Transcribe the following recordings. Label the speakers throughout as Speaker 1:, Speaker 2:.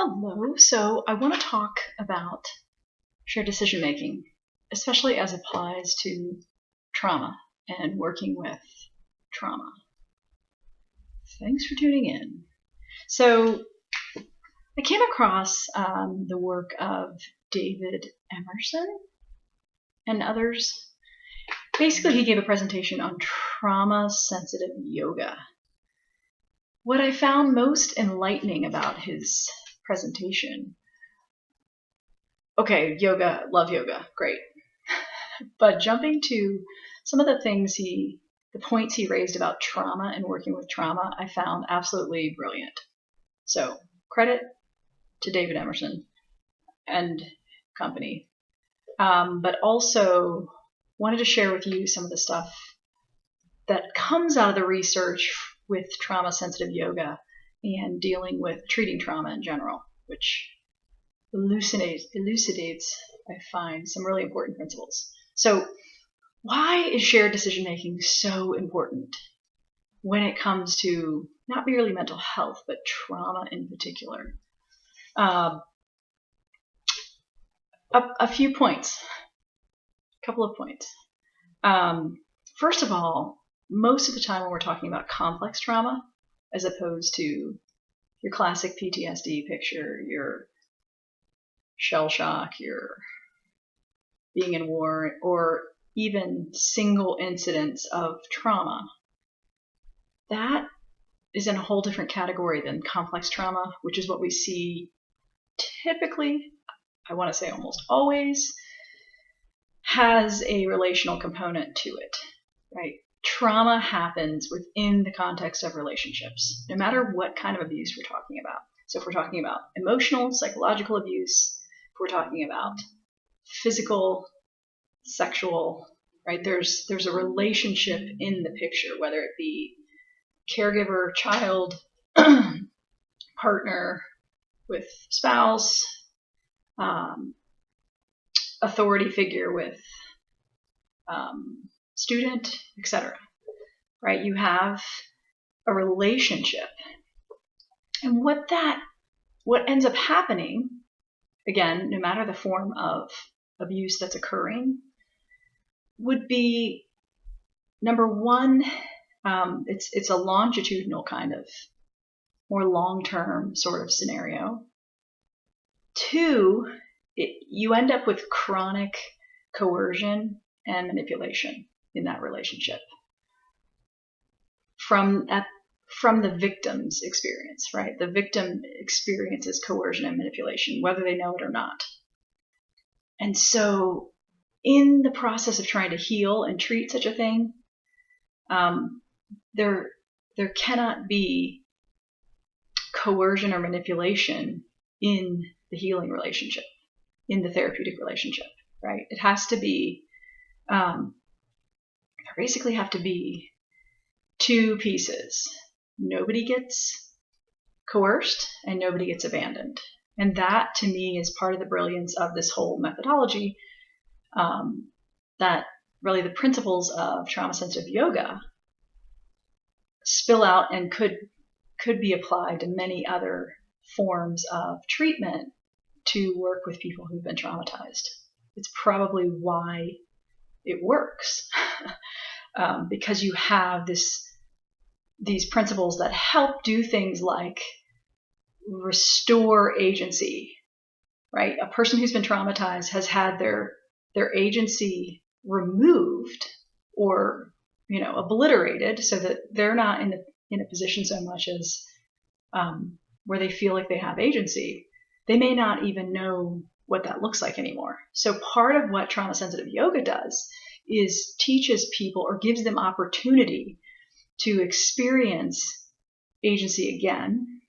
Speaker 1: Hello. So I want to talk about shared decision making, especially as applies to trauma and working with trauma. Thanks for tuning in. So I came across the work of David Emerson and others. Basically, he gave a presentation on trauma-sensitive yoga. What I found most enlightening about his presentation, okay, yoga, love yoga, great. But jumping to some of the points he raised about trauma and working with trauma, I found absolutely brilliant. So credit to David Emerson and company. But also wanted to share with you some of the stuff that comes out of the research with trauma-sensitive yoga and dealing with treating trauma in general, which elucidates, I find, some really important principles. So why is shared decision making so important when it comes to not merely mental health, but trauma in particular? A few points, a couple of points. First of all, most of the time when we're talking about complex trauma, as opposed to your classic PTSD picture, your shell shock, your being in war, or even single incidents of trauma, that is in a whole different category than complex trauma, which is what we see typically, I want to say almost always, has a relational component to it, right? Trauma happens within the context of relationships, no matter what kind of abuse we're talking about. So if we're talking about emotional, psychological abuse, if we're talking about physical, sexual, right? There's a relationship in the picture, whether it be caregiver, child, partner with spouse, authority figure with student, etc. Right? You have a relationship, and what ends up happening, again, no matter the form of abuse that's occurring, would be, number one, it's a longitudinal kind of more long-term sort of scenario. Two, you end up with chronic coercion and manipulation in that relationship from the victim's experience, right? The victim experiences coercion and manipulation, whether they know it or not. And so in the process of trying to heal and treat such a thing, there cannot be coercion or manipulation in the healing relationship, in the therapeutic relationship, right? It has to be, there basically have to be two pieces. Nobody gets coerced and nobody gets abandoned. And that, to me, is part of the brilliance of this whole methodology, that really the principles of trauma-sensitive yoga spill out and could be applied to many other forms of treatment to work with people who've been traumatized. It's probably why it works, because you have these principles that help do things like restore agency, right? A person who's been traumatized has had their agency removed or, obliterated, so that they're not in a position so much as where they feel like they have agency. They may not even know what that looks like anymore. So part of what trauma-sensitive yoga does is teaches people or gives them opportunity to experience agency again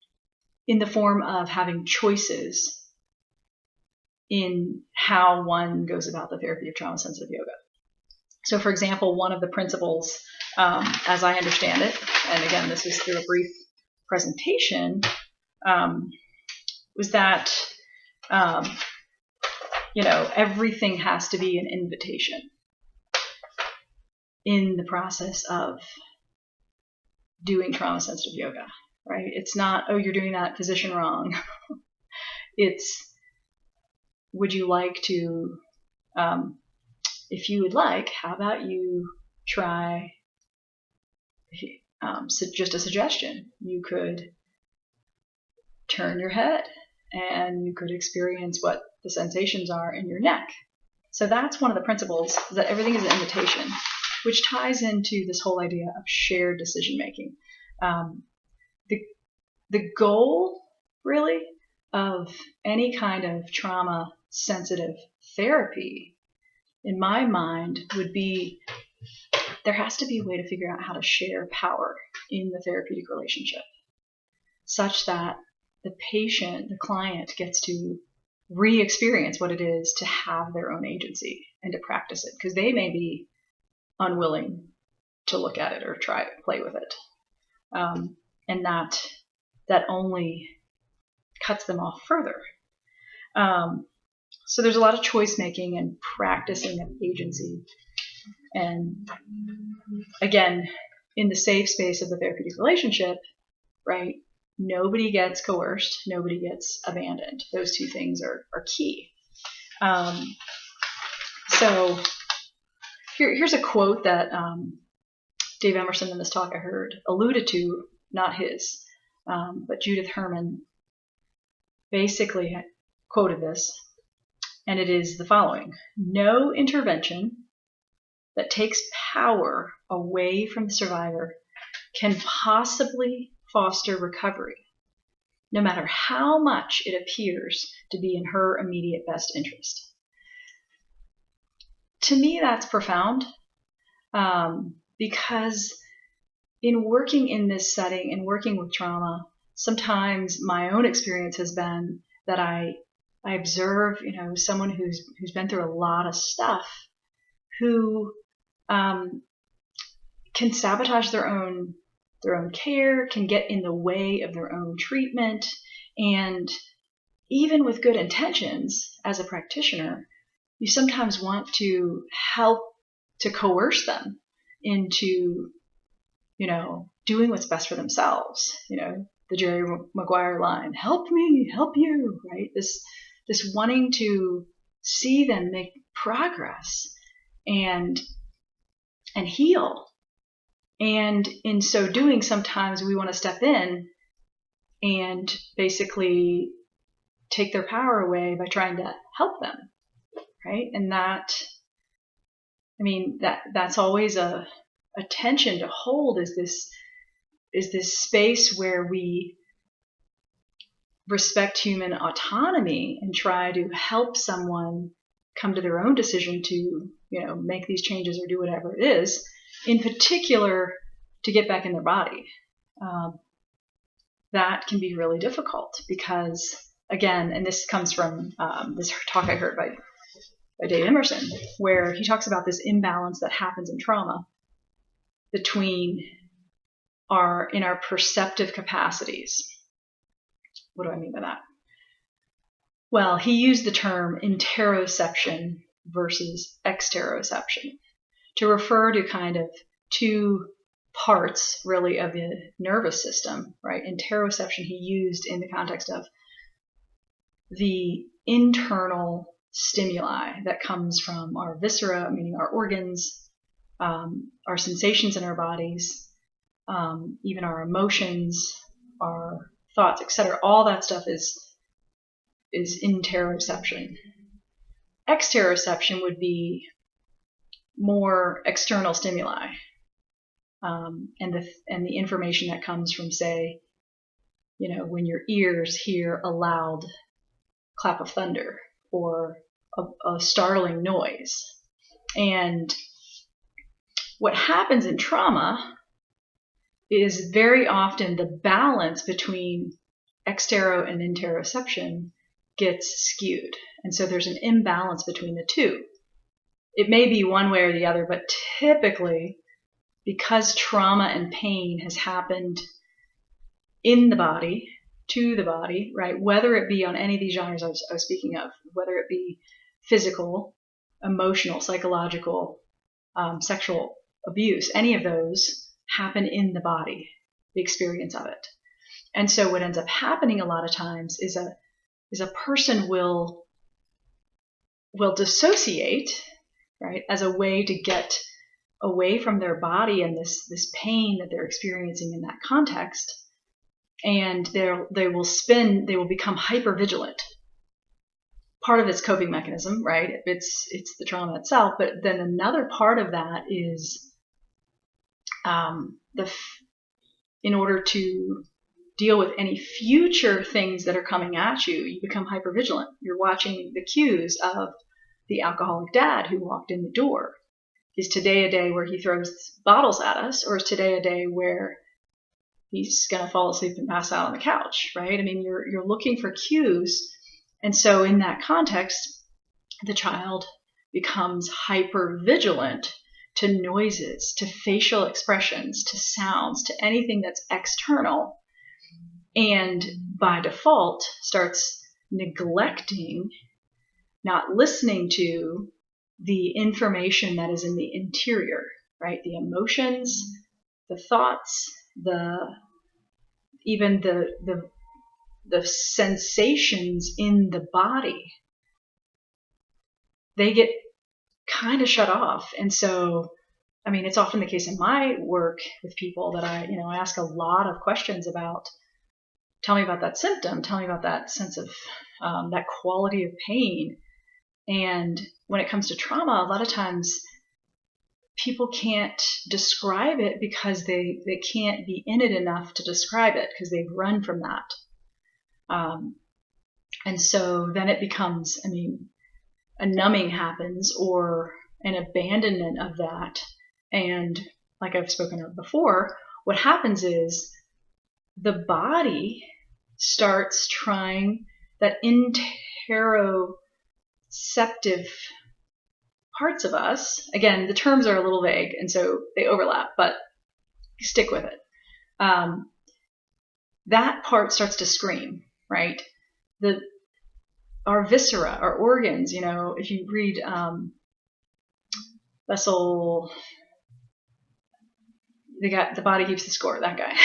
Speaker 1: in the form of having choices in how one goes about the therapy of trauma-sensitive yoga. So, for example, one of the principles, as I understand it, and again, this was through a brief presentation, was that, everything has to be an invitation in the process of doing trauma-sensitive yoga, right? It's not, oh, you're doing that position wrong. It's, would you like to, if you would like, how about you try, so just a suggestion, you could turn your head and you could experience what the sensations are in your neck. So that's one of the principles, is that everything is an invitation, which ties into this whole idea of shared decision making. The goal, really, of any kind of trauma sensitive therapy, in my mind, would be there has to be a way to figure out how to share power in the therapeutic relationship, such that the patient, the client, gets to re-experience what it is to have their own agency and to practice it, because they may be unwilling to look at it or try to play with it. And that only cuts them off further. So there's a lot of choice making and practicing of agency. And again, in the safe space of the therapeutic relationship, right, nobody gets coerced, nobody gets abandoned. Those two things are key. So here's a quote that Dave Emerson in this talk I heard alluded to, not his, but Judith Herman basically quoted this, and it is the following: no intervention that takes power away from the survivor can possibly foster recovery, no matter how much it appears to be in her immediate best interest. To me, that's profound, because in working in this setting and working with trauma, sometimes my own experience has been that I observe, someone who's been through a lot of stuff, who can sabotage their own care, can get in the way of their own treatment, and even with good intentions as a practitioner, you sometimes want to help to coerce them into, doing what's best for themselves. The Jerry Maguire line, help me, help you, right? This wanting to see them make progress and heal. And in so doing, sometimes we want to step in and basically take their power away by trying to help them, right? And that's always a tension to hold, is this space where we respect human autonomy and try to help someone come to their own decision to, make these changes or do whatever it is, in particular to get back in their body. That can be really difficult because, again, and this comes from this talk I heard by Dave Emerson, where he talks about this imbalance that happens in trauma between our perceptive capacities. What do I mean by that? Well, he used the term interoception versus exteroception to refer to kind of two parts, really, of the nervous system, right? Interoception he used in the context of the internal stimuli that comes from our viscera, meaning our organs, our sensations in our bodies, even our emotions, our thoughts, etc. All that stuff is interoception. Exteroception would be more external stimuli, and the information that comes from, say, when your ears hear a loud clap of thunder or a startling noise. And what happens in trauma is very often the balance between extero and interoception gets skewed. And so there's an imbalance between the two. It may be one way or the other, but typically, because trauma and pain has happened in the body, to the body, right? Whether it be on any of these genres I was speaking of, whether it be physical, emotional, psychological, sexual abuse, any of those happen in the body, the experience of it. And so what ends up happening a lot of times is is a person will dissociate, right, as a way to get away from their body and this pain that they're experiencing in that context, and they will become hypervigilant. Part of its coping mechanism, right? It's the trauma itself, but then another part of that is in order to deal with any future things that are coming at you, you become hypervigilant. You're watching the cues of the alcoholic dad who walked in the door. Is today a day where he throws bottles at us, or is today a day where he's going to fall asleep and pass out on the couch, right? I mean, you're looking for cues. And so in that context, the child becomes hypervigilant to noises, to facial expressions, to sounds, to anything that's external, and by default starts neglecting, not listening to the information that is in the interior, right? The emotions, the thoughts, even the sensations in the body, they get kind of shut off. And so, I mean, it's often the case in my work with people that I ask a lot of questions about. Tell me about that symptom. Tell me about that sense of that quality of pain. And when it comes to trauma, a lot of times people can't describe it because they can't be in it enough to describe it, because they've run from that. And so then it becomes, a numbing happens, or an abandonment of that. And like I've spoken of before, what happens is the body starts trying, that interoceptive parts of us, again, the terms are a little vague, and so they overlap, but stick with it. That part starts to scream, right? Our viscera, our organs, if you read Bessel, the body keeps the score, that guy.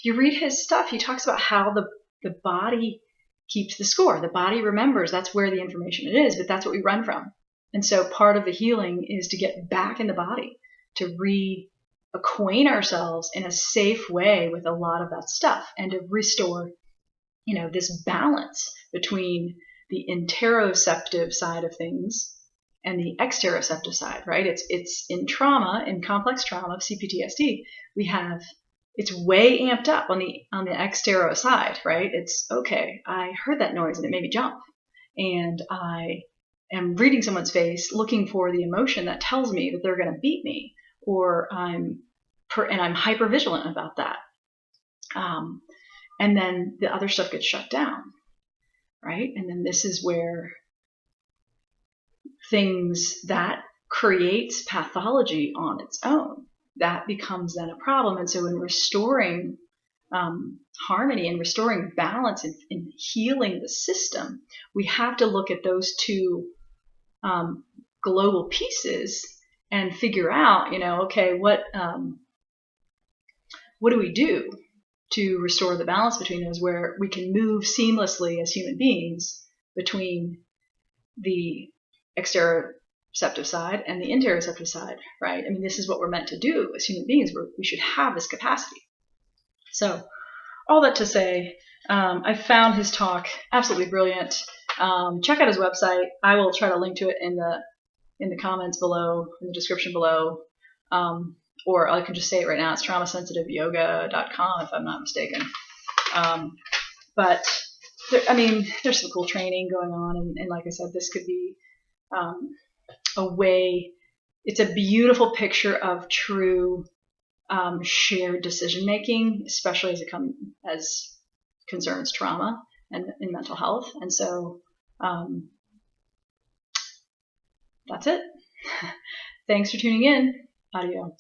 Speaker 1: You read his stuff, he talks about how the body keeps the score. The body remembers. That's where the information it is, but that's what we run from. And so part of the healing is to get back in the body, to reacquaint ourselves in a safe way with a lot of that stuff, and to restore, this balance between the interoceptive side of things and the exteroceptive side, right? It's in trauma, in complex trauma, CPTSD, it's way amped up on the extero side, right? It's okay, I heard that noise and it made me jump, and I am reading someone's face looking for the emotion that tells me that they're going to beat me, or I'm hypervigilant about that. And then the other stuff gets shut down, right? And then this is where things that creates pathology on its own, that becomes then a problem. And so in restoring harmony and restoring balance and healing the system, we have to look at those two global pieces and figure out, okay, what do we do to restore the balance between those, where we can move seamlessly as human beings between the exteroceptive side and the interoceptive side, right? This is what we're meant to do as human beings. We should have this capacity. So all that to say, I found his talk absolutely brilliant. Check out his website. I will try to link to it in the comments below, in the description below. Or I can just say it right now. It's traumasensitiveyoga.com, if I'm not mistaken. But there's some cool training going on, and like I said, this could be a way. It's a beautiful picture of true shared decision making, especially as concerns trauma and in mental health. And so that's it. Thanks for tuning in. Adios.